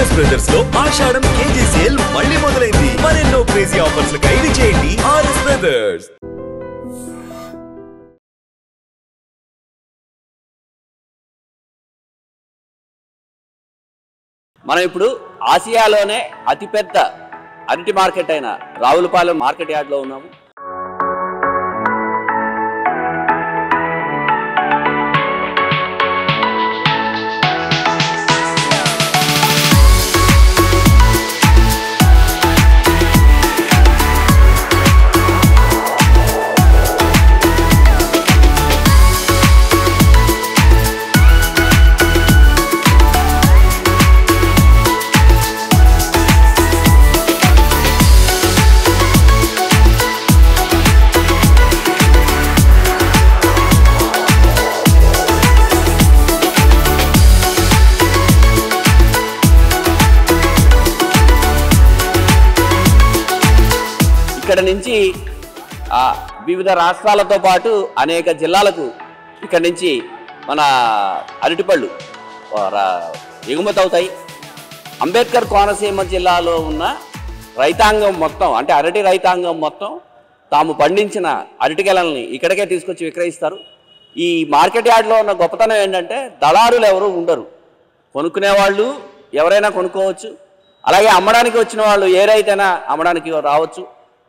RS brothers లో ఆషాఢం KG sale మళ్ళీ మొదలైంది. మరెన్నో క్రేజీ ఆఫర్స్ ఖైదీ చేయండి ఆర్ఎస్ బ్రదర్స్. మనం ఇప్పుడు ఆసియాలోనే అతిపెద్ద అరటి మార్కెట్ అయిన రావులపాలెం మార్కెట్ యార్డ్లో ఉన్నాము. ఇక్కడ నుంచి వివిధ రాష్ట్రాలతో పాటు అనేక జిల్లాలకు ఇక్కడ నుంచి మన అరటిపళ్ళు ఎగుమతి అవుతాయి. అంబేద్కర్ కోనసీమ జిల్లాలో ఉన్న రైతాంగం మొత్తం, అంటే అరటి రైతాంగం మొత్తం తాము పండించిన అరటిగెలల్ని ఇక్కడికే తీసుకొచ్చి విక్రయిస్తారు. ఈ మార్కెట్ యార్డ్లో ఉన్న గొప్పతనం ఏంటంటే దళారులు ఎవరు ఉండరు. కొనుక్కునేవాళ్ళు ఎవరైనా కొనుక్కోవచ్చు. అలాగే అమ్మడానికి వచ్చిన వాళ్ళు ఏ రైతైనా అమ్మడానికి రావచ్చు.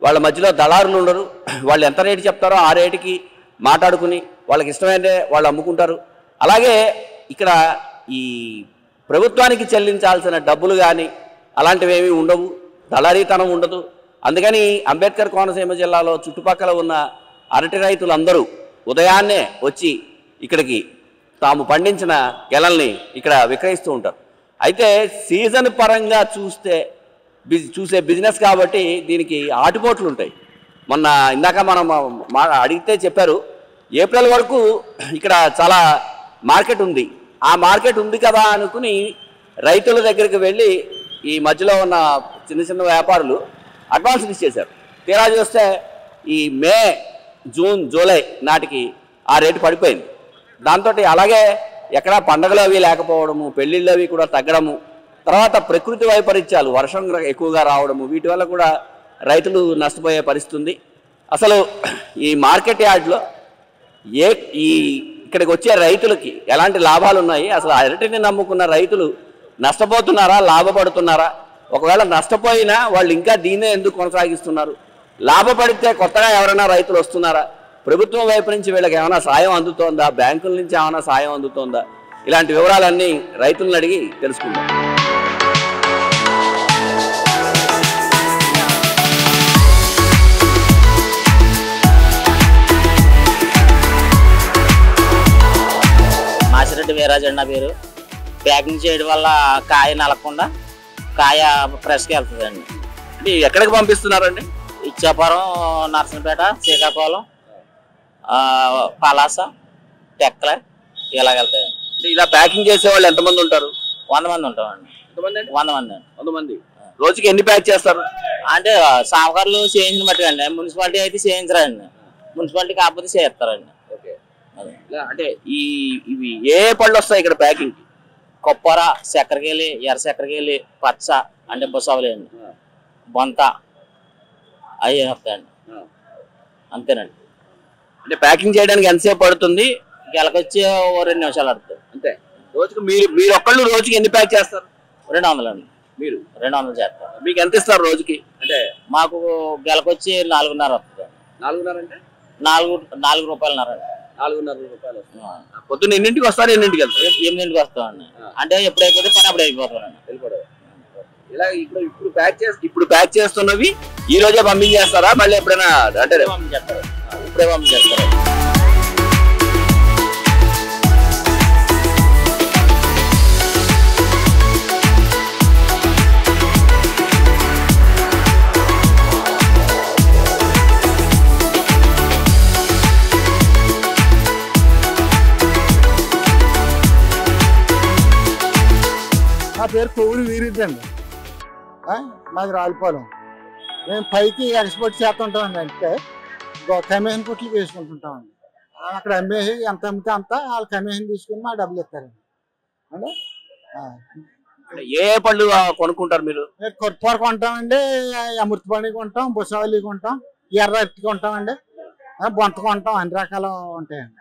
వాళ్ళ మధ్యలో దళారులు ఉండరు. వాళ్ళు ఎంత రేటు చెప్తారో ఆ రేటుకి మాట్లాడుకుని వాళ్ళకి ఇష్టమైతే వాళ్ళు అమ్ముకుంటారు. అలాగే ఇక్కడ ఈ ప్రభుత్వానికి చెల్లించాల్సిన డబ్బులు కానీ అలాంటివి ఏమీ ఉండవు, దళారీతనం ఉండదు. అందుకని అంబేద్కర్ కోనసీమ జిల్లాలో చుట్టుపక్కల ఉన్న అరటి రైతులందరూ ఉదయాన్నే వచ్చి ఇక్కడికి తాము పండించిన గెలల్ని ఇక్కడ విక్రయిస్తూ ఉంటారు. అయితే సీజన్ పరంగా చూసే బిజినెస్ కాబట్టి దీనికి ఆటుపోట్లు ఉంటాయి. మొన్న ఇందాక మనం అడిగితే చెప్పారు ఏప్రిల్ వరకు ఇక్కడ చాలా మార్కెట్ ఉంది. ఆ మార్కెట్ ఉంది కదా అనుకుని రైతుల దగ్గరికి వెళ్ళి ఈ మధ్యలో ఉన్న చిన్న చిన్న వ్యాపారులు అడ్వాన్స్ ఇచ్చేశారు. తీరా చూస్తే ఈ మే, జూన్, జూలై నాటికి ఆ రేటు పడిపోయింది. దాంతో అలాగే ఎక్కడ పండగలు అవి లేకపోవడము, పెళ్ళిళ్ళు అవి కూడా తగ్గడము, తర్వాత ప్రకృతి వైపరీత్యాలు, వర్షం ఎక్కువగా రావడము, వీటి వల్ల కూడా రైతులు నష్టపోయే పరిస్థితి ఉంది. అసలు ఈ మార్కెట్ యార్డ్లో ఇక్కడికి వచ్చే రైతులకి ఎలాంటి లాభాలు ఉన్నాయి, అసలు అరటిని నమ్ముకున్న రైతులు నష్టపోతున్నారా, లాభపడుతున్నారా, ఒకవేళ నష్టపోయినా వాళ్ళు ఇంకా దీన్నే ఎందుకు కొనసాగిస్తున్నారు, లాభపడితే కొత్తగా ఎవరైనా రైతులు వస్తున్నారా, ప్రభుత్వం వైపు నుంచి వీళ్ళకి ఏమైనా సాయం అందుతోందా, బ్యాంకుల నుంచి ఏమైనా సాయం అందుతోందా, ఇలాంటి వివరాలన్నీ రైతులను అడిగి తెలుసుకుందాం. మాసిరెడ్డి వీరాజు అన్న పేరు. ప్యాకింగ్ చేయడం వల్ల కాయ నలగకుండా కాయ ఫ్రెష్గా వెళ్తుందండి. అంటే ఎక్కడికి పంపిస్తున్నారండి? ఇచ్చాపురం, నర్సంపేట, శ్రీకాకుళం, పలాస, టెక్కల ఇలా వెళ్తాయండి. ఇలా ప్యాకింగ్ చేసే వాళ్ళు ఎంతమంది ఉంటారు? 100 మంది ఉంటామండి. 100 మంది. 100 మంది. రోజుకి ఎన్ని ప్యాక్ చేస్తారు? అంటే సామకారులు చేయించిన మట్టుకండి. మున్సిపాలిటీ అయితే చేయించరండి, మున్సిపాలిటీ కాకపోతే చేస్తారండి. అంటే ఇవి ఏ పళ్ళు వస్తాయి ఇక్కడ ప్యాకింగ్? కొప్పర, చక్కెరకేళి, ఎర్ర చక్కెరకేళి, పచ్చ అంటే బుసవలి అండి, బొంత అవి వస్తాయండి. అంతేనండి. అంటే ప్యాకింగ్ చేయడానికి ఎంతసేపు పడుతుంది? గెలకొచ్చి 2 నిమిషాలు పడుతుంది అంతే. రోజుకి మీరు ఒక్కళ్ళు రోజుకి ఎన్ని ప్యాక్ చేస్తారు? 200 అండి. మీరు 200 చేస్తారు. మీకు ఎంత ఇస్తారు రోజుకి? అంటే మాకు గెలకొచ్చి 4.5 వస్తుంది. 4.5 అంటే 4 రూపాయలున్నర. 4.5 రూపాయలు. పొద్దున్న ఎన్నింటికి వస్తారు, ఎన్నింటికి వెళ్తారు? 8ంటికి వస్తామండి. అంటే ఎప్పుడైపోతే పని అప్పుడు అయిపోతామండి. ఇలా ఇప్పుడు ప్యాక్ చేస్తున్నవి ఈ రోజే పంపించేస్తారా, మళ్ళీ ఎప్పుడైనా? అంటే పంపించేస్తారు, ఇప్పుడే పంపించేస్తారు. నా పేరు కొవ్వులు వీరిద్దండి. మాది రావులపాలెం. మేము పైకి ఎక్స్పోర్ట్ చేస్తుంటామండి. అంటే కమిషన్ పుట్లు వేసుకుంటుంటామండి. అక్కడ అమ్మేసి ఎంత అమ్మితే అంత వాళ్ళు కమిషన్ తీసుకుని మా డబ్బులు ఇస్తారండి. అంటే ఏ ఏ పళ్ళు కొనుక్కుంటారు మీరు? కొరపార కొంటామండి, అమృతపాణి కొంటాం, బుసవల్లి కొంటాం, ఎర్ర అరటి కొంటామండి, బొంత కొంటాం, అన్ని రకాలు ఉంటాయండి.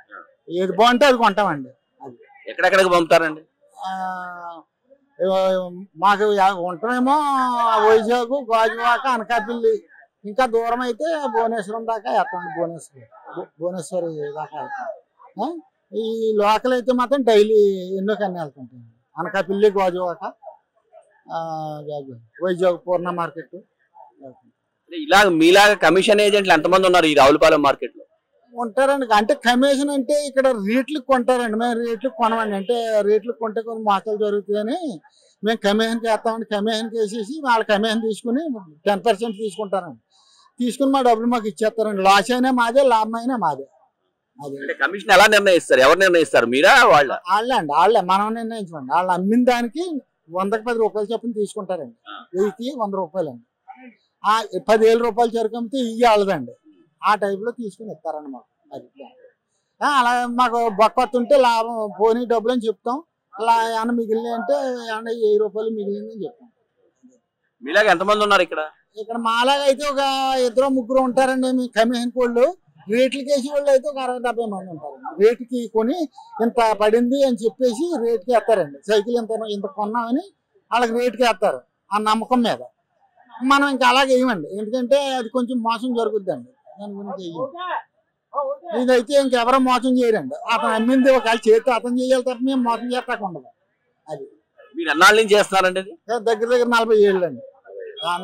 ఏది బాగుంటే అది కొంటామండి. అది ఎక్కడెక్కడికి పంపుతారండి? మాకు ఉంటామేమో వైజాగ్, గాజువాక, అనకాపల్లి, ఇంకా దూరం అయితే భువనేశ్వరం దాకా వేస్తామండి. భువనేశ్వరి దాకా వెళ్తాం. ఈ లోకల్ అయితే మాత్రం డైలీ ఎన్నో కన్నా వెళ్తుంటాం. అనకాపల్లి, గాజువాక, వైజాగ్ పూర్ణ మార్కెట్. ఇలా మీలాగా కమిషన్ ఏజెంట్లు ఎంతమంది ఉన్నారు ఈ రావులపాలెం మార్కెట్ లో? ఉంటారండి. అంటే కమిషన్ అంటే ఇక్కడ రేట్లకు కొంటారండి, మేము రేట్లకు కొనమండి. అంటే రేట్లకు కొంటే కొన్ని మోసాలు జరుగుతాయని మేము కమిషన్కి వేస్తామండి. కమిషన్కి వేసేసి వాళ్ళ కమిషన్ తీసుకుని 10% తీసుకుంటారండి. తీసుకుని మా డబ్బులు మాకు ఇచ్చేస్తారండి. లాస్ అయినా మాదే, లాభం అయినా మాదే. అదే కమిషన్ ఎలా నిర్ణయిస్తారు? ఎవరు నిర్ణయిస్తారు, మీరా వాళ్ళ? వాళ్ళే మనం నిర్ణయించమండి. వాళ్ళు అమ్మిన దానికి 100కి 10 రూపాయలు చొప్పున తీసుకుంటారండి. 1000కి 100 రూపాయలండి. 10,000 రూపాయలు సరుకు అమ్మితే ఇవి వాళ్ళదండి. ఆ టైప్లో తీసుకుని ఇస్తారండి మాకు. అది అలా మాకు బొక్క ఉంటే లాభం పోనీ డబ్బులు అని చెప్తాం. అలా ఏమన్నా మిగిలిన అంటే ఏమన్నా 1000 రూపాయలు మిగిలిందని చెప్తాం. మీలాగా ఎంతమంది ఉన్నారు ఇక్కడ? ఇక్కడ మాలాగా అయితే ఒక 2-3 ఉంటారండి. మీ కమిషన్ వాళ్ళు రేట్లకి వేసి వాళ్ళు అయితే ఒక 60-70 మంది ఉంటారండి. రేటుకి కొని ఇంత పడింది అని చెప్పేసి రేటుకి వేస్తారండి. సైకిల్ ఇంత కొన్నామని వాళ్ళకి రేటుకి వేస్తారు ఆ నమ్మకం మీద. మనం ఇంకా అలాగే వేయమండి, ఎందుకంటే అది కొంచెం మోసం జరుగుద్దండి. దాని గురించి వేయం. ఇదైతే ఇంకెవరో మోసం చేయరండి. అతను అమ్మింది ఒకవేళ చేతి అతను చేయాలి తప్ప మేము మోసం చేస్తాక ఉండదు. అది మీరు ఎన్నాళ్ళ నుంచి చేస్తున్నారండి? దగ్గర 40 ఏళ్ళు అండి.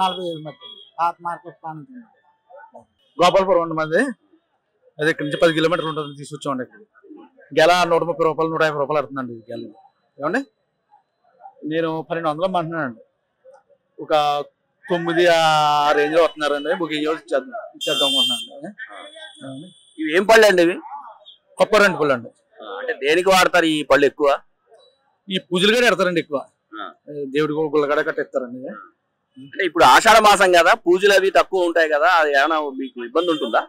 40 ఏళ్ళు మట్టి పాత మార్కెట్ కానుంది. గోపాలపురం ఉండి మంది, అది ఇక్కడ నుంచి 10 కిలోమీటర్లు ఉంటుంది. తీసుకొచ్చామండి. ఇక్కడ గెల 130 రూపాయలు, 150 రూపాయలు అవుతుందండి గెల. ఏమండి నేను 1200 అంటున్నానండి. ఒక 9 ఆ రేంజ్ లో వస్తున్నారండి. బుకింగ్ ఇచ్చేద్దాం అనుకుంటున్నాను. ఇవి ఏం పళ్ళు అండి? ఇవి కొప్పరండి పళ్ళు అండి. అంటే దేనికి వాడతారు ఈ పళ్ళు ఎక్కువ? ఈ పూజలు కూడా పెడతారండి ఎక్కువ. దేవుడి గుళ్ళగడ కట్టిస్తారండి. అంటే ఇప్పుడు ఆషాఢ మాసం కదా, పూజలు అవి తక్కువ ఉంటాయి కదా, అది ఏమైనా మీకు ఇబ్బంది ఉంటుందా?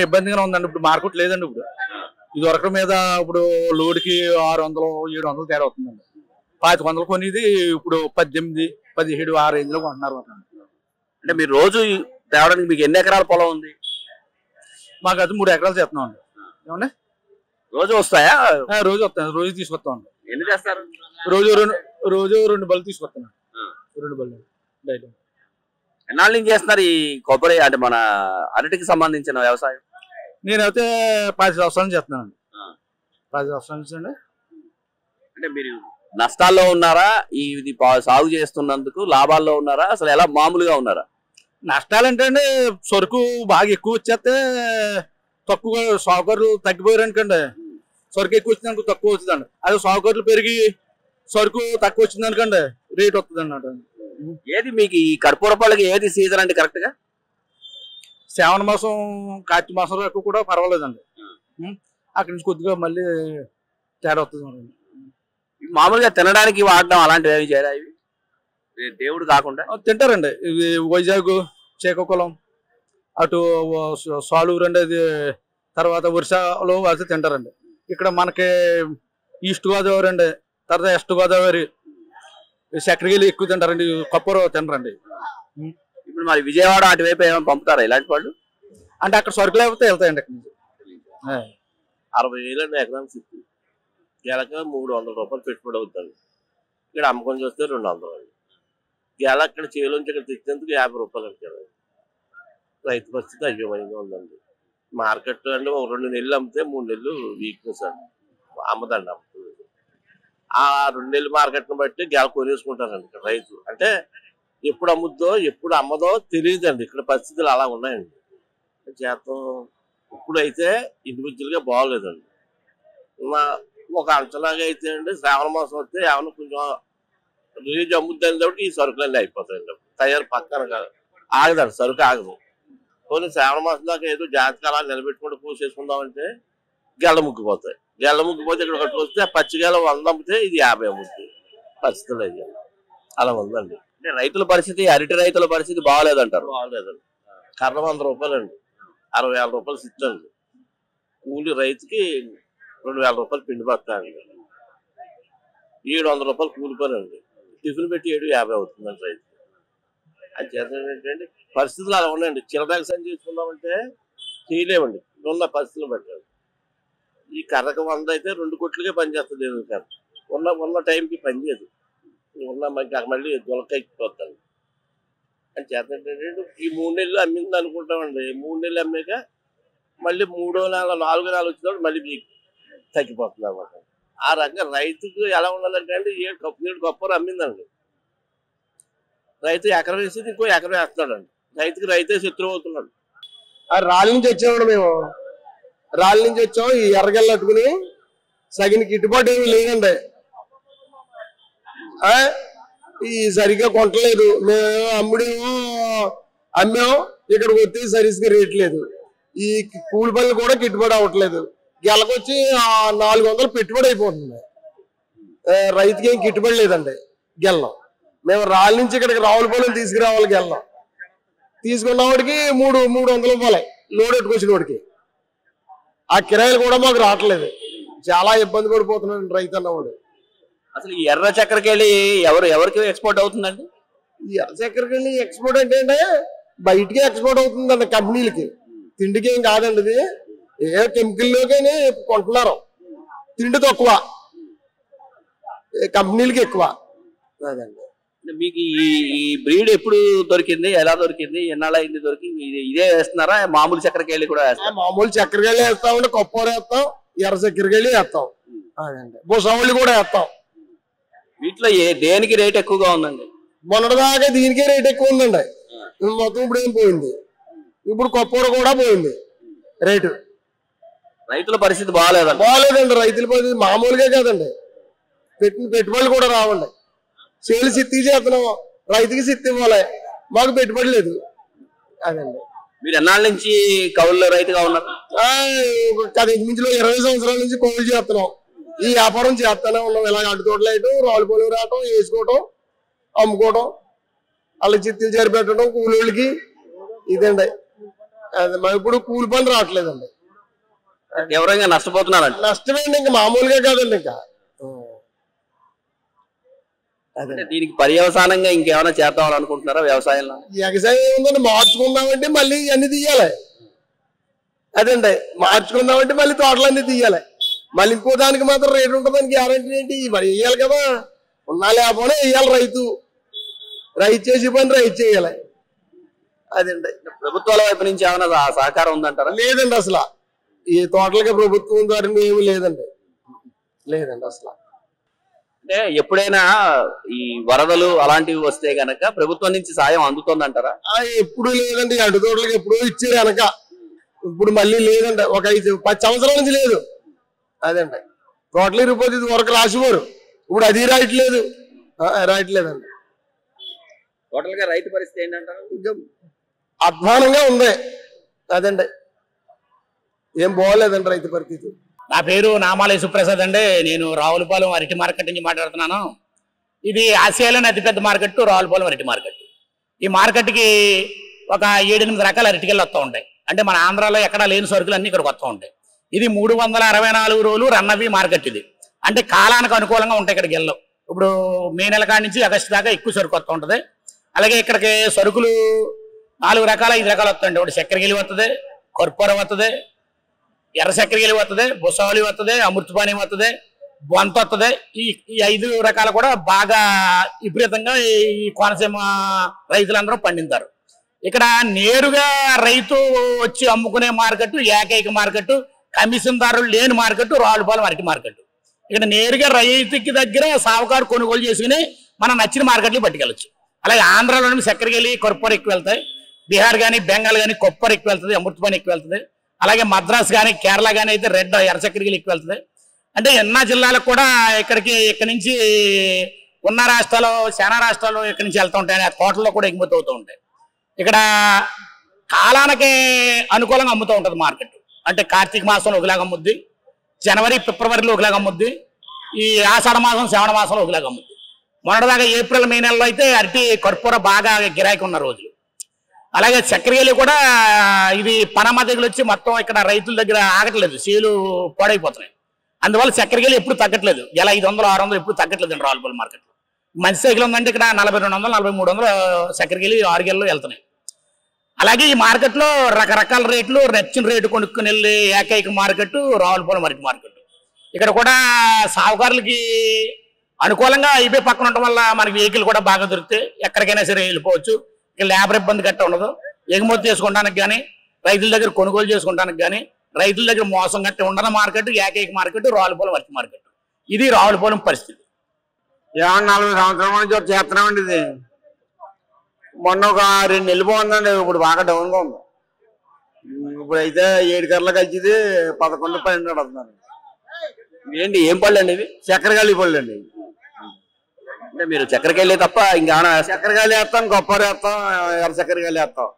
ఇబ్బందిగానే ఉందండి. ఇప్పుడు మార్కెట్ లేదండి. ఇప్పుడు ఇది వరకు మీద ఇప్పుడు లోడ్కి 600-700 తేడా అవుతుందండి. 500 కొనేది ఇప్పుడు 18, 17 ఆ రేంజ్ లో కొంటున్నారు. అంటే మీరు రోజు తేవడానికి మీకు ఎన్ని ఎకరాల పొలం ఉంది? మాకు అది 3 ఎకరాలు చేస్తున్నాం అండి. ఏమండి రోజు వస్తాయా? రోజు వస్తాను, రోజు తీసుకొస్తామండి. ఎన్ని చేస్తారు? రోజు 2 బళ్ళు తీసుకొస్తాను. 2 బళ్ళు డైలీ. ఎన్నాళ్ళ నుంచి చేస్తున్నారు ఈ కొబ్బరి అంటే మన అరటికి సంబంధించిన వ్యవసాయం? నేనైతే 10 సంవత్సరాల నుంచి చేస్తున్నానండి. 10 సంవత్సరాల నుంచి అండి. అంటే మీరు నష్టాల్లో ఉన్నారా ఇది సాగు చేస్తున్నందుకు? లాభాల్లో ఉన్నారా? అసలు ఎలా మామూలుగా ఉన్నారా? నష్టాలంటే అండి, సరుకు బాగా ఎక్కువ వచ్చేస్తే తక్కువ, సౌకర్యాలు తగ్గిపోయారనుకోండి. సరుకు ఎక్కువ వచ్చిందనుకో తక్కువ వచ్చిందండి. అదే సౌకర్యాలు పెరిగి సరుకు తక్కువ వచ్చింది అనుకోండి రేట్ వస్తుంది అన్నమాట. ఏది మీకు ఈ కర్పూర పళ్ళకి ఏది సీజన్ అంటే కరెక్ట్ గా? శ్రావణ మాసం, కార్తీక మాసం ఎక్కువ కూడా పర్వాలేదండి. అక్కడి నుంచి కొద్దిగా మళ్ళీ తేడా వస్తుంది. మామూలుగా తినడానికి వాడడం అలాంటివి ఏమి చేయాలి? ఇవి దేవుడు కాకుండా తింటారండి. ఇవి వైజాగ్, శ్రీకాకుళం, అటు సాలూరు అండి, అది తర్వాత వర్షాలు అయితే తింటారండి. ఇక్కడ మనకి ఈస్ట్ గోదావరి అండి, తర్వాత వెస్ట్ గోదావరి, చక్రగిరి ఎక్కువ తింటారండి. కొప్పరు తినరండి. ఇప్పుడు మరి విజయవాడ అటువైపు ఏమైనా పంపుతారా ఇలాంటి వాళ్ళు? అంటే అక్కడ సరుకులు లేకపోతే వెళ్తాయండి. అక్కడి నుంచి 60,000 ఎకరానికి ఇస్తుంది. గెలక 300 రూపాయలు పెట్టుబడి అవుతుంది. ఇక్కడ అమ్మకం చూస్తే 200 అండి. గెల అక్కడ చేలోంచి ఇక్కడ తెచ్చేందుకు 50 రూపాయలు అంటారు. రైతు పరిస్థితి అయోమయంగా ఉందండి. మార్కెట్ అంటే ఒక 2 నెలలు అమ్మితే 3 నెలలు వీక్నెస్ అండి, అమ్మదండి. అమ్ముతుంది ఆ 2 నెలల మార్కెట్ని బట్టి గెల కొనేసుకుంటారండి ఇక్కడ రైతు. అంటే ఎప్పుడు అమ్ముద్దో ఎప్పుడు అమ్మదో తెలియదండి. ఇక్కడ పరిస్థితులు అలా ఉన్నాయండి. చేతం ఇప్పుడైతే ఇండివిజువల్గా బాగోలేదండి. ఒక అంచనాగా అయితే అండి, శ్రావణ మాసం వస్తే ఏమన్నా కొంచెం రేజ్ అమ్ముద్దని కాబట్టి ఈ సరుకులన్నీ అయిపోతాయండి. తయారు పక్కన కాదు, ఆగదండి, సరుకు ఆగదు. కొన్ని శ్రావణ మాసం దాకా ఏదో జాతకాలు నిలబెట్టుకుంటూ పూసేసుకుందామంటే గెల్ల ముగ్గిపోతాయి. గెల్ల ముగ్గిపోతే ఇక్కడ ఒకటి వస్తే పచ్చిగెల 100 అమ్మితే ఇది 50 అమ్ముతుంది. పరిస్థితులు అయ్యాయి అలా ఉందండి. అంటే రైతుల పరిస్థితి, అరటి రైతుల పరిస్థితి బాగాలేదంటారు? బాగలేదండి. కర్ర 100 రూపాయలు అండి, 60,000 రూపాయలు సిచ్చండి. కూలి రైతుకి 2,000 రూపాయలు పిండి పడతాయండి. 700 రూపాయలు కూలిపోనండి. టిఫిన్ పెట్టి 750 అవుతుందండి రైతు. అది చేత ఏంటంటే పరిస్థితులు అలా ఉన్నాయండి. చిల్లర సంచి చేసుకుందామంటే చేయలేమండి ఉన్న పరిస్థితులు పెట్టాలి. ఈ కర్రకు 100 అయితే 2 కొట్లకే పనిచేస్తుంది. ఉన్న టైంకి పని చేయదు. మళ్ళీ దొలకెక్కిపోతాను అని చేత ఏంటంటే ఈ 3 నెలలు అమ్మింది అనుకుంటామండి. 3 నెలలు అమ్మాక మళ్ళీ 3వ నెల 4వ నెల వచ్చినప్పుడు మళ్ళీ తగ్గిపోతుంది అన్నమాట. ఆ రకంగా రైతుకు ఎలా ఉండాలంటే అండి 7 కొప్పరు అమ్మిందండి. రైతు ఎకరం వేసి ఇంకో ఎకరం వేస్తున్నాడండి. రైతే శత్రువు అవుతున్నాడు. రాళ్ళ నుంచి వచ్చామండి మేము. రాళ్ళ నుంచి వచ్చాం. ఈ ఎర్రగల్లు అట్టుకుని సగిన గిట్టుబాటు ఏమి లేదండి. ఈ సరిగ్గా కొనట్లేదు. మేము అమ్మాం, ఇక్కడికి వస్తే సరిగ్గా రేట్ లేదు. ఈ కూలి పనులు కూడా గిట్టుబాటు అవ్వట్లేదు. గెలకొచ్చి 400 పెట్టుబడి అయిపోతుంది. రైతుకి ఏం గిట్టుబడి లేదండి. గెల్లం మేము రాళ్ళ నుంచి ఇక్కడికి రావులపాలెం తీసుకురావాలి. గెల్లం తీసుకున్న వాడికి 300 రూపాయలు లోడ్ ఎట్టుకొచ్చిన వాడికి. ఆ కిరాయిలు కూడా మాకు రావట్లేదు. చాలా ఇబ్బంది పడిపోతున్నాడు రైతు అన్నవాడు. అసలు ఈ ఎర్ర చక్కెరకేళి ఎవరికి ఎక్స్పోర్ట్ అవుతుందండి? ఈ ఎర్ర చక్కెరకేళి ఎక్స్పోర్ట్ అంటే బయటికి ఎక్స్పోర్ట్ అవుతుందండి. కంపెనీలకి, తిండికి ఏం కాదండి. ఇది ఏ కెమికల్లోనే కొంటున్నారు. తిండి తక్కువ, కంపెనీలకి ఎక్కువ. అదండి. మీకు ఈ బ్రీడ్ ఎప్పుడు దొరికింది, ఎలా దొరికింది, ఎన్నాళ్ళు అయింది దొరికి? ఇదే వేస్తున్నారా? మామూలు చక్కెరకేళి కూడా వేస్తాం? మామూలు చక్కెరకేళి వేస్తామండి, కొప్పూర వేస్తాం, ఎర్ర చక్కెరకేళి వేస్తాం. అదండి. బుసవళ్ళు కూడా వేస్తాం. వీటిలో దేనికి రేట్ ఎక్కువగా ఉందండి? మొన్నటిదాకా దీనికే రేట్ ఎక్కువ ఉందండి. మొత్తం ఇప్పుడు ఏం పోయింది. ఇప్పుడు కొప్పూర కూడా పోయింది రేటు. రైతుల పరిస్థితి బాగాలేదండి. రైతుల పరిస్థితి మామూలుగా కాదండి. పెట్టుబడులు కూడా రావండి. చేలు సిత్తి చేస్తున్నాము, రైతుకి సిత్తి ఇవ్వాలి, మాకు పెట్టుబడి లేదు. అదండి. మీరు ఎన్నాళ్ళ నుంచి కౌలు రైతుగా ఉన్నారు? ఇంచులో 20 సంవత్సరాల నుంచి కౌలు చేస్తున్నాం. ఈ వ్యాపారం చేస్తూనే ఉన్నాం. ఇలా అడ్డు తోటలు వేయటం, రావులపాలెం రావటం, వేసుకోవటం, అమ్ముకోవటం, వాళ్ళకి చిత్తులు చేరిపెట్టడం కూలీళ్ళకి. ఇదండి. అది ఇప్పుడు కూలి పని రావట్లేదండి. ఎవరైనా నష్టపోతున్నారండి? నష్టమేండి, ఇంకా మామూలుగా కాదండి. ఇంకా దీనికి పర్యవసానంగా ఇంకేమైనా చేద్దాం అనుకుంటున్నారా వ్యవసాయంలో? వ్యవసాయం ఏముందండి, మార్చుకుందామంటే మళ్ళీ అన్ని తీయాలి. అదండి, మార్చుకుందామంటే మళ్ళీ తోటలన్నీ తీయాలి. మళ్ళీ ఇంకో దానికి మాత్రం రేటు ఉంటుందని గ్యారంటీ ఏంటి? మరి వేయాలి కదా. ఉన్నా లేకపోయినా వేయాలి. రైతు చేసే పని రైతు చేయాలి. అదండి. ప్రభుత్వాల వైపు నుంచి ఏమైనా సహకారం ఉందంటారా? లేదండి. అసలు ఈ తోటలకి ప్రభుత్వం ద్వారా ఏమి లేదండి. అసలు. అంటే ఎప్పుడైనా ఈ వరదలు అలాంటివి వస్తే గనక ప్రభుత్వం నుంచి సాయం అందుతుందంటారా? ఎప్పుడు లేదండి. అడ్డు తోటలకి ఎప్పుడో ఇచ్చారు వెనక. ఇప్పుడు మళ్ళీ లేదండి. ఒక 10 సంవత్సరాల నుంచి లేదు. అదండి. తోటలు ఇరిపోతే ఇది వరకు రాసేవారు. ఇప్పుడు అది రాయట్లేదండి. టోటల్ గా రైతు పరిస్థితి ఏంటంటారు? ఇంకా అధ్వానంగా ఉంది. అదండి. ఏం బాగోలేదండి రైతు పరిస్థితి. నా పేరు నామాల సుప్రసాద్ అండి. నేను రావులపాలెం అరటి మార్కెట్ నుంచి మాట్లాడుతున్నాను. ఇది ఆసియాలోని అతిపెద్ద మార్కెట్ రావులపాలెం అరటి మార్కెట్. ఈ మార్కెట్కి ఒక 7-8 రకాల అరటికెళ్ళు వస్తూ ఉంటాయి. అంటే మన ఆంధ్రాలో ఎక్కడా లేని సరుకులు అన్నీ ఇక్కడికి వస్తూ ఉంటాయి. ఇది 364 రోజులు రన్నవి మార్కెట్. ఇది అంటే కాలానికి అనుకూలంగా ఉంటాయి ఇక్కడ గెల్లో. ఇప్పుడు మే నెల కాడి నుంచి ఆగస్టు దాకా ఎక్కువ సరుకు వస్తూ ఉంటుంది. అలాగే ఇక్కడికి సరుకులు 4 రకాల 5 రకాలు వస్తాయండి. ఒకటి చక్కెరకేళి వస్తుంది, కర్పూర వస్తుంది, ఎర్ర చక్కెరకేళి వస్తుంది, బుసవలి వస్తుంది, అమృతపాణి వస్తుంది, బొంత వస్తుంది. ఈ 5 రకాలు కూడా బాగా విపరీతంగా ఈ కోనసీమ రైతులందరూ పండించారు. ఇక్కడ నేరుగా రైతు వచ్చి అమ్ముకునే మార్కెట్, ఏకైక మార్కెట్, కమిషన్దారులు లేని మార్కెట్ రావులపాలెం అరటి మార్కెట్. ఇక్కడ నేరుగా రైతుకి దగ్గర సావుకారు కొనుగోలు చేసుకుని మనం నచ్చిన మార్కెట్లు పట్టుకెళ్ళచ్చు. అలాగే ఆంధ్రాలోని చక్కెరకేళి, కర్పూర ఎక్కువ వెళ్తాయి. బీహార్ కానీ బెంగాల్ కానీ కొప్పర్ ఎక్కువ వెళ్తుంది, అమృతపాణి ఎక్కువ వెళ్తుంది. అలాగే మద్రాస్ కానీ కేరళ కానీ అయితే ఎర్ర చక్కెరకేళి ఎక్కువ వెళ్తుంది. అంటే ఎన్నో జిల్లాలకు కూడా ఇక్కడి నుంచి ఉన్న రాష్ట్రాలు, చాలా రాష్ట్రాలు ఇక్కడి నుంచి వెళ్తూ ఉంటాయి. ఆ తోటల్లో కూడా ఎగుమతి అవుతూ ఉంటాయి. ఇక్కడ కాలానికి అనుకూలంగా అమ్ముతూ ఉంటుంది మార్కెట్. అంటే కార్తీక మాసంలో ఒకలాగా అమ్ముద్ది, జనవరి ఫిబ్రవరిలో ఒకలాగా అమ్ముద్ది, ఈ ఆషాఢ మాసం శ్రావణ మాసంలో ఒకలాగా అమ్ముద్ది. మొన్నటిదాకా ఏప్రిల్ మే నెలలో అయితే అరటి కర్పూర బాగా గిరాకీ ఉన్న రోజులు. అలాగే చక్కెరకేళి కూడా ఇది పనమ తెగులు వచ్చి మొత్తం ఇక్కడ రైతుల దగ్గర ఆగట్లేదు, చేలు పాడైపోతున్నాయి. అందువల్ల చక్కెరకేళి ఎప్పుడు తగ్గట్లేదు. ఎలా 500-600 ఎప్పుడు తగ్గట్లేదు రావులపాలెం మార్కెట్లో. మంచి సైకిల్ ఉందంటే ఇక్కడ 4200 4300 చక్కెరకెళ్ళి 6 గేళ్ళు వెళ్తున్నాయి. అలాగే ఈ మార్కెట్లో రకరకాల రేట్లు, నచ్చిన రేటు కొనుక్కుని వెళ్ళి ఏకైక మార్కెట్ రావులపాలెం అరటి మార్కెట్. ఇక్కడ కూడా సాగుకారులకి అనుకూలంగా అయిపోయి పక్కన ఉండటం వల్ల మనకి వెహికల్ కూడా బాగా దొరికితే ఎక్కడికైనా సరే వెళ్ళిపోవచ్చు. ఇక్కడ లేబర్ ఇబ్బంది గట్ట ఉండదు. ఎగుమతి చేసుకోవడానికి కానీ, రైతుల దగ్గర కొనుగోలు చేసుకోవడానికి కానీ, రైతుల దగ్గర మోసం గట్ట ఉండని మార్కెట్ ఏకైక మార్కెట్ రావులపాలెం అరటి మార్కెట్. ఇది రావులపాలెం పరిస్థితి. 40 సంవత్సరాల నుంచి చేస్తున్నామండి. ఇది మొన్న ఒక 2 నెలలు బాగుందండి. ఇప్పుడు బాగా డౌన్గా ఉంది. ఇప్పుడు అయితే 7 కర్రలకు వచ్చింది 11 12 నడుస్తున్నారు. ఏంటి ఏం పళ్ళు అండి ఇవి? చక్కెరకాయలు పళ్ళు అండి. అంటే మీరు చక్కెరకాయలే తప్ప ఇంకా చక్కెరకాయలు వేస్తాం, కొబ్బరి వేస్తాం, ఎర్ర చక్కెరకాయలు వేస్తాం.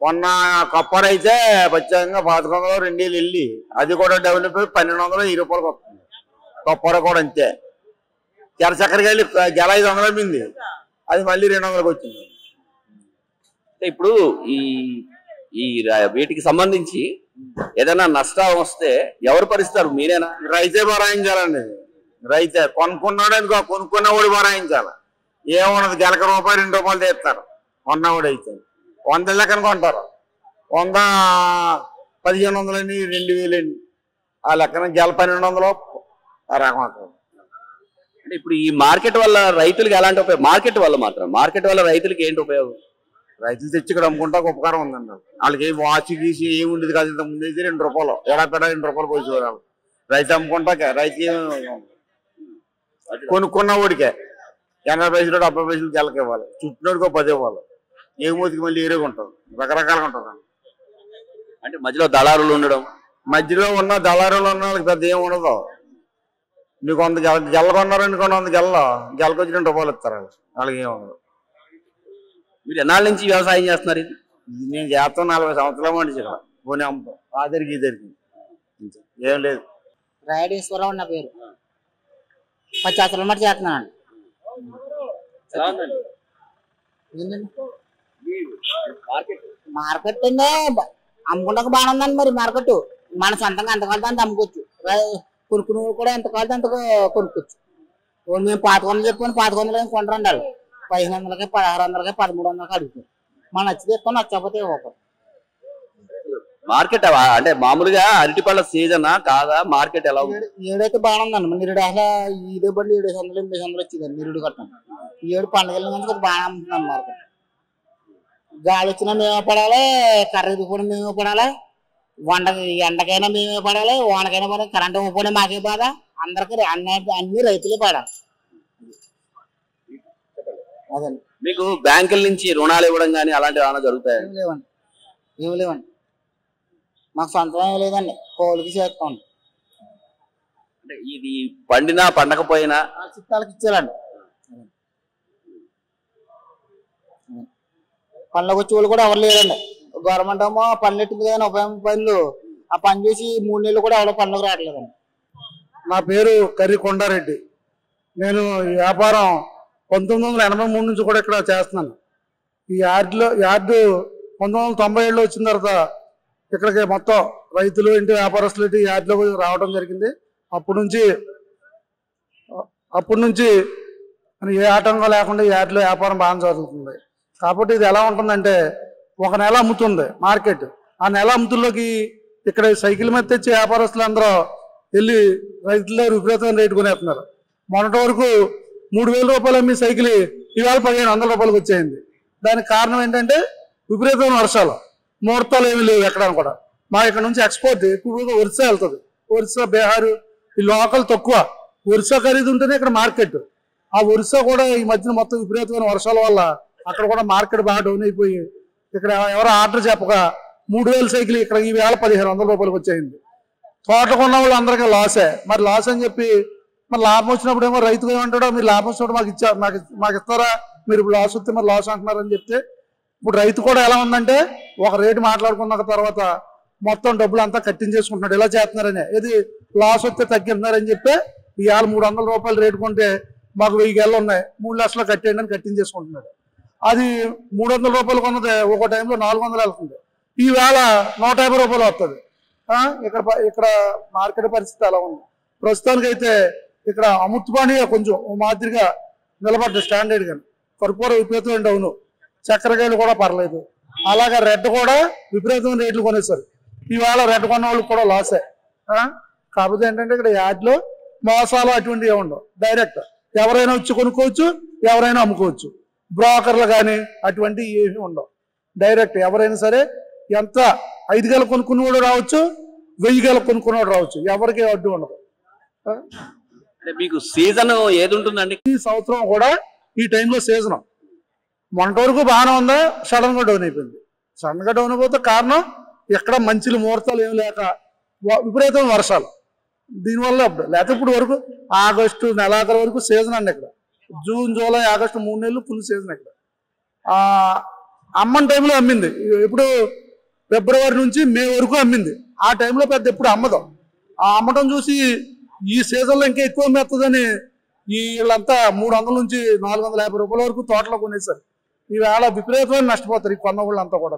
మొన్న కొబ్బరి అయితే ప్రత్యేకంగా 1100 2 వేలు వెళ్ళి అది కూడా డెవలప్ అయి 1220 రూపాయలకు వస్తుంది. కొబ్బరి కూడా అంతే. ఎర్ర చక్కెరకాయలు గెల 500 అమ్మింది, అది మళ్ళీ 200కి వచ్చింది. ఇప్పుడు ఈ వీటికి సంబంధించి ఏదైనా నష్టం వస్తే ఎవరు భరిస్తారు? మీరేనా? రైతే భరాయించాలండి. రైతే కొనుక్కున్నాడు అనుకో, కొనుక్కున్నవాడు భరాయించాలి. ఏమున్నది గెలక రూపాయి 2 రూపాయలు తీస్తారు. కొన్నవాడు అయితే 100 లెక్కన కొంటారు. 100 1500 అని 2000 అని ఆ లెక్కన గెల 1200 ఆ రకం అవుతుంది. అంటే ఇప్పుడు ఈ మార్కెట్ వల్ల రైతులకు ఎలాంటి ఉపయోగం? మార్కెట్ వల్ల రైతులకి ఏంటి ఉపయోగం? రైతులు తెచ్చి ఇక్కడ అమ్ముకుంటా ఉపకారం ఉందండి. వాళ్ళకి వాచి గీసి ఏమి ఉండేది కాదు. ఇంత ముందు అయితే 2 రూపాయలు ఎడాపెడా 2 రూపాయలు పోసేవాళ్ళు. రైతు అమ్ముకుంటాక రైతుకి కొనుక్కున్న వాడికే 80 పైసలు 70 పైసలు గెలకి ఇవ్వాలి. చుట్టినోడికి 10 ఇవ్వాలి. ఎగుమతికి మళ్ళీ ఏరుగా ఉంటుంది, రకరకాలుగా ఉంటుంది. అంటే మధ్యలో దళారులు ఉండడం, మధ్యలో ఉన్న దళారులు ఉన్న వాళ్ళకి పెద్ద ఏమి ఉండదు. మీకు 100 గెల్ల కొన్నారనుకోండి, 100 గెలకు వచ్చి 2 రూపాయలు ఇస్తారు. వాళ్ళకి ఏమి ఉండదు. మీరు ఎన్నాళ్ళ నుంచి వ్యవసాయం చేస్తున్నారు? ఇది నేను చేస్తాను 40 సంవత్సరాల మంది ఇక్కడ పోనీ అమ్ముతాం. ఆదరికి ఇద్దరికి ఏం లేదు. రాయడేశ్వరరావు నా పేరు. 50 సంవత్సరాల మట్టి చేస్తున్నాను. మార్కెట్ అంటే అమ్ముకుంటాక బాగానే ఉందండి. మరి మార్కెట్ మన సొంతంగా ఎంత కావాలి అంత అమ్ముకోవచ్చు. కొనుక్కునే కూడా ఎంత కావాలి అంత కొనుక్కోవచ్చు. మేము 500 చెప్పుకొని 500 కొంటారండి. వాళ్ళు 1500కి 1600కి 1300కి అడుగుతారు. మన నచ్చితే ఎక్కువ, నచ్చకపోతే ఇవ్వకూడదు. మార్కెట్ అంటే మామూలుగా అరటిపళ్ళ సీజనా కాదా? మార్కెట్ ఎలా ఉంది? ఏడైతే బాగానే ఉందండి. నిరుడు అసలు ఇదే బండి 700 800 వచ్చిందండి. నిరుడు కట్టాను. ఈ 7 పండుగల నుంచి కొద్దిగా బాగానే అమ్ముతున్నాను మార్కెట్. గాలి వచ్చినా మేమే పడాలి, కర్ర కూడా మేమే పడాలి, ఎండకైనా మేమే పడాలి, వానకైనా పడాలి, కరెంటు పోయినా మాకే బాధ. అందరికి అన్ని రైతులే పడాలి. అదండి. మీకు బ్యాంకుల నుంచి రుణాలు ఇవ్వడం కానీ అలాంటివి ఏమైనా జరుగుతాయి? ఏమి లేవండి. మాకు సొంతం ఏమి లేదండి. కోళ్ళకి చేస్తామండి. అంటే ఇది పండినా పండకపోయినా చిత్తాలకి ఇచ్చేయాలండి. పనులకు వచ్చే వాళ్ళు కూడా ఎవరు లేరండి. గవర్నమెంట్ ఏమో పనులు ఎట్టింది కదా, ఉపయోగం పనులు. ఆ పని చేసి 3 నెలలు కూడా ఎవరో పనులకు రావట్లేదండి. నా పేరు కర్రి కొండారెడ్డి. నేను ఈ వ్యాపారం 1983 నుంచి కూడా ఇక్కడ చేస్తున్నాను. ఈ యార్డు 1997లో వచ్చిన తర్వాత ఇక్కడికి మొత్తం రైతులు ఇంటి వ్యాపారస్తులు ఇంటి యార్డులో రావడం జరిగింది. అప్పటి నుంచి ఏ ఆటంకం లేకుండా ఈ యార్డులో వ్యాపారం బాగా జరుగుతుంది. కాబట్టి ఇది ఎలా ఉంటుందంటే, ఒక నెల అమ్ముతుంది మార్కెట్. ఆ నెల అమ్ముతుల్లోకి ఇక్కడ సైకిల్ మీద తెచ్చి వ్యాపారస్తులు అందరూ వెళ్ళి రైతుల విపరీతమైన రేటు కొనేస్తున్నారు. మొన్నటి వరకు 3000 రూపాయలు అమ్మి సైకిల్ ఇవాళ 1500 రూపాయలకు వచ్చేయింది. దానికి కారణం ఏంటంటే విపరీతమైన వర్షాలు, ముహూర్తాలు ఏమీ లేవు ఎక్కడ కూడా. మా ఇక్కడ నుంచి ఎక్స్పోర్ట్ ఎక్కువగా ఒరిస్సా వెళ్తుంది. ఒరిస్సా, బీహారు ఈ లోకల్ తక్కువ. ఒరిస్సా ఖరీదు ఉంటేనే ఇక్కడ మార్కెట్. ఆ ఒరిస్సా కూడా ఈ మధ్యన మొత్తం విపరీతమైన వర్షాల వల్ల అక్కడ కూడా మార్కెట్ బాగా డౌన్ అయిపోయి ఇక్కడ ఎవరో ఆర్డర్ చెప్పక 3000 సైకిల్ ఇక్కడ ఈ వేళ 1500 రూపాయలకు వచ్చేయింది. తోటకు ఉన్న వాళ్ళు అందరికీ లాసే. మరి లాస్ అని చెప్పి మరి లాభం వచ్చినప్పుడు ఏమో రైతుగా ఏమంటాడో, మీరు లాభం వచ్చినప్పుడు మాకు ఇస్తారా, మీరు ఇప్పుడు లాస్ వస్తే మరి లాస్ అంటున్నారని చెప్తే, ఇప్పుడు రైతు కూడా ఎలా ఉందంటే ఒక రేటు మాట్లాడుకున్న తర్వాత మొత్తం డబ్బులు అంతా కట్టించేసుకుంటున్నాడు. ఇలా చేస్తున్నారని, ఇది లాస్ వస్తే తగ్గిస్తున్నారని చెప్పి ఇవాళ 300 రూపాయలు రేటు కొంటే మాకు 1000 గెలలు ఉన్నాయి, 3 లక్షలు కట్టేయండి అని కట్టించేసుకుంటున్నాడు. అది 300 రూపాయలు కొన్నది ఒక టైంలో 400 వెళ్తుంది. ఈవేళ 150 రూపాయలు వస్తుంది. ఇక్కడ మార్కెట్ పరిస్థితి అలా ఉంది. ప్రస్తుతానికైతే ఇక్కడ అమృతపాణి కొంచెం మాదిరిగా నిలబడ్డాయి స్టాండర్డ్ గాని. కర్పూర విపరీతమైన డౌను, చక్కెరకాయలు కూడా పర్లేదు. అలాగే రెడ్ కూడా విపరీతమైన రేట్లు కొనేసారు. ఇవాళ రెడ్ కొన్న వాళ్ళు కూడా లాసే. కాకపోతే ఏంటంటే ఇక్కడ యాడ్లో మోసాలు అటువంటివి ఉండవు. డైరెక్ట్ ఎవరైనా వచ్చి కొనుక్కోవచ్చు, ఎవరైనా అమ్ముకోవచ్చు. బ్రోకర్లు కానీ అటువంటి ఏమీ ఉండవు. డైరెక్ట్ ఎవరైనా సరే ఎంత 5 గేలు కొనుక్కునేవాడు రావచ్చు, 1000 గేలు కొనుక్కునేవాడు రావచ్చు. ఎవరికి అడ్డు ఉండదు. మీకు సీజన్ ఏది ఉంటుందండి? ఈ సంవత్సరం కూడా ఈ టైంలో సీజన్ మొన్నటి వరకు బాగానే ఉందా, సడన్ గా డౌన్ అయిపోయింది. సడన్ గా డౌన్ అయిపోతే కారణం ఎక్కడ మంచి ముహూర్తాలు ఏమి లేక విపరీతమైన వర్షాలు. దీనివల్ల లేకపోతే ఇప్పుడు వరకు ఆగస్టు నెలాఖరు వరకు సీజన్ అండి. ఇక్కడ జూన్, జూలై, ఆగస్టు 3 నెలలు ఫుల్ సీజన్. ఇక్కడ అమ్మని టైంలో అమ్మింది. ఇప్పుడు ఫిబ్రవరి నుంచి మే వరకు అమ్మింది. ఆ టైంలో పెద్ద ఎప్పుడు అమ్మదు. ఆ అమ్మటం చూసి ఈ సీజన్లో ఇంకా ఎక్కువ మెత్తదని వీళ్ళంతా 300 నుంచి 450 రూపాయల వరకు తోటలో కొనేసారు. ఈవేళ విపరీతమైన నష్టపోతారు ఈ కొన్న వాళ్ళంతా కూడా.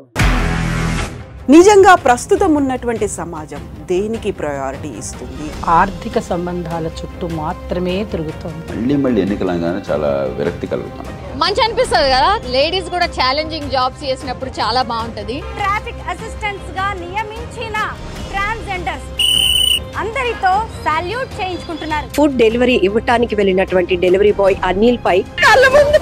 నిజంగా ప్రస్తుతం ఉన్నటువంటి సమాజం దేనికి ప్రయారిటీ ఇస్తుంది? ఆర్థిక సంబంధాల చుట్టూ మాత్రమే తిరుగుతోంది. మళ్ళీ ఎన్నికలంగానే చాలా విరక్తి కలుగుతాను. మంచి అనిపిస్తుంది కదా, లేడీస్ కూడా ఛాలెంజింగ్ జాబ్స్ చేసినప్పుడు చాలా బాగుంటది. ట్రాఫిక్ అసిస్టెంట్స్ గా నియమించిన ట్రాన్స్జెండర్స్ అందరితో సాల్యూట్ చేయించుకుంటున్నారు. ఫుడ్ డెలివరీ ఇవ్వటానికి వెళ్ళినటువంటి డెలివరీ బాయ్ అనిల్ పై కళ్ళ ముందు